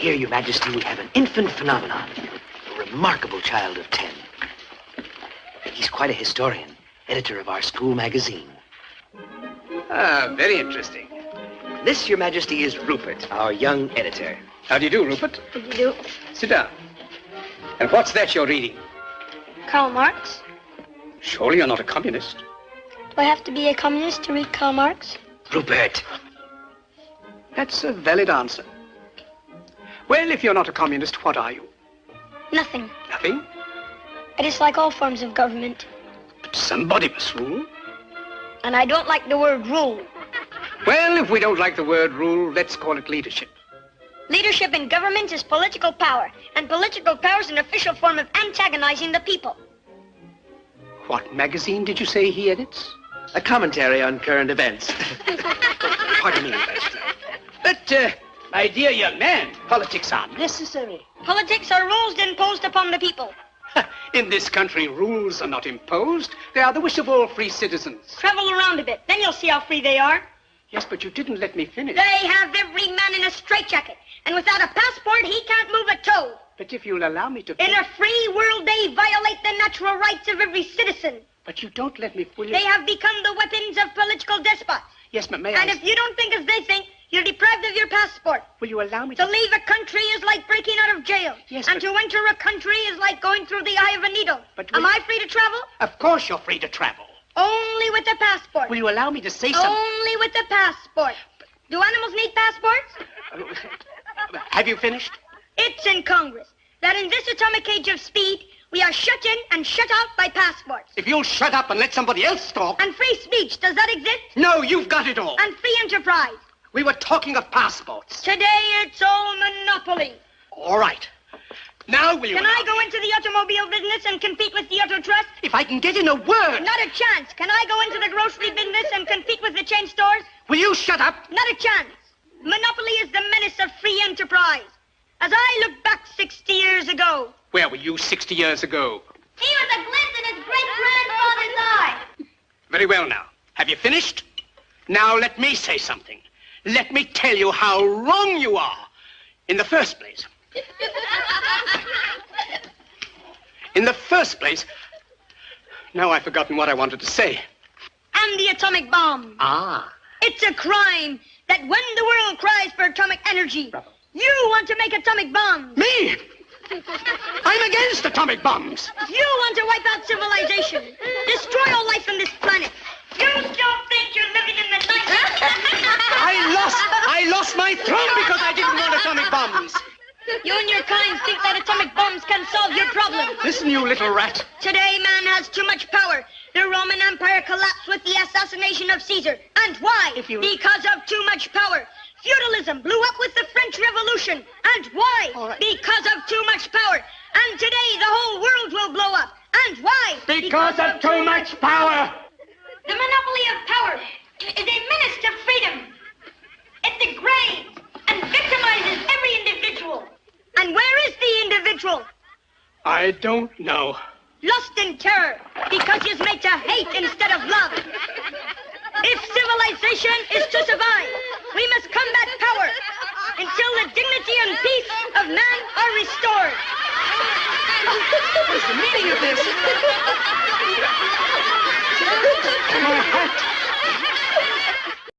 Here, Your Majesty, we have an infant phenomenon, a remarkable child of 10. He's quite a historian, editor of our school magazine. Ah, very interesting. This, Your Majesty, is Rupert, our young editor. How do you do, Rupert? How do you do? Sit down. And what's that you're reading? Karl Marx. Surely you're not a communist. Do I have to be a communist to read Karl Marx? Rupert! That's a valid answer. Well, if you're not a communist, what are you? Nothing. Nothing? I dislike all forms of government. But somebody must rule. And I don't like the word rule. Well, if we don't like the word rule, let's call it leadership. Leadership in government is political power, and political power is an official form of antagonizing the people. What magazine did you say he edits? A commentary on current events. Pardon me, Master. But, my dear young man, politics are necessary. Politics are rules imposed upon the people. In this country, rules are not imposed. They are the wish of all free citizens. Travel around a bit, then you'll see how free they are. Yes, but you didn't let me finish. They have every man in a straitjacket, and without a passport, he can't move a toe. But if you'll allow me to... In a free world, they violate the natural rights of every citizen. But you don't let me fully... They have become the weapons of political despots. Yes, but may I... And if you don't think as they think, you're deprived of your passport. Will you allow me to leave a country is like breaking out of jail. Yes, and to enter a country is like going through the eye of a needle. But am I free to travel? Of course you're free to travel. Only with a passport. Will you allow me to say something? Only with a passport. Do animals need passports? Have you finished? It's in Congress that in this atomic age of speed, we are shut in and shut out by passports. If you'll shut up and let somebody else talk... And free speech, does that exist? No, you've got it all. And free enterprise. We were talking of passports. Today, it's all monopoly. All right. Now will you... Can I go into the automobile business and compete with the Auto Trust? If I can get in a word... Not a chance. Can I go into the grocery business and compete with the chain stores? Will you shut up? Not a chance. Monopoly is the menace of free enterprise. As I look back 60 years ago... Where were you 60 years ago? He was a glint in his great-grandfather's eye. Very well now. Have you finished? Now let me say something. Let me tell you how wrong you are. In the first place... Now I've forgotten what I wanted to say. And the atomic bomb. Ah. It's a crime that when the world cries for atomic energy, Bravo. You want to make atomic bombs. Me? I'm against atomic bombs. You want to wipe out civilization, destroy all life on this planet. You still think you're living in the 90s? I lost my throne because I didn't want atomic bombs. You and your kind think that atomic bombs can solve your problem. Listen, you little rat. Today, man has too much power. The Roman Empire collapsed with the assassination of Caesar. And why? Because of too much power. Feudalism blew up with the French Revolution. And why? Right. Because of too much power. And today, the whole world will blow up. And why? Because of too much power. The monopoly of power is a menace to freedom. It degrades and victimizes every individual. And where is the individual? I don't know. Lost in terror because he's made to hate instead of love. If civilization is to survive, we must combat power until the dignity and peace of man are restored. What is the meaning of this? My hat.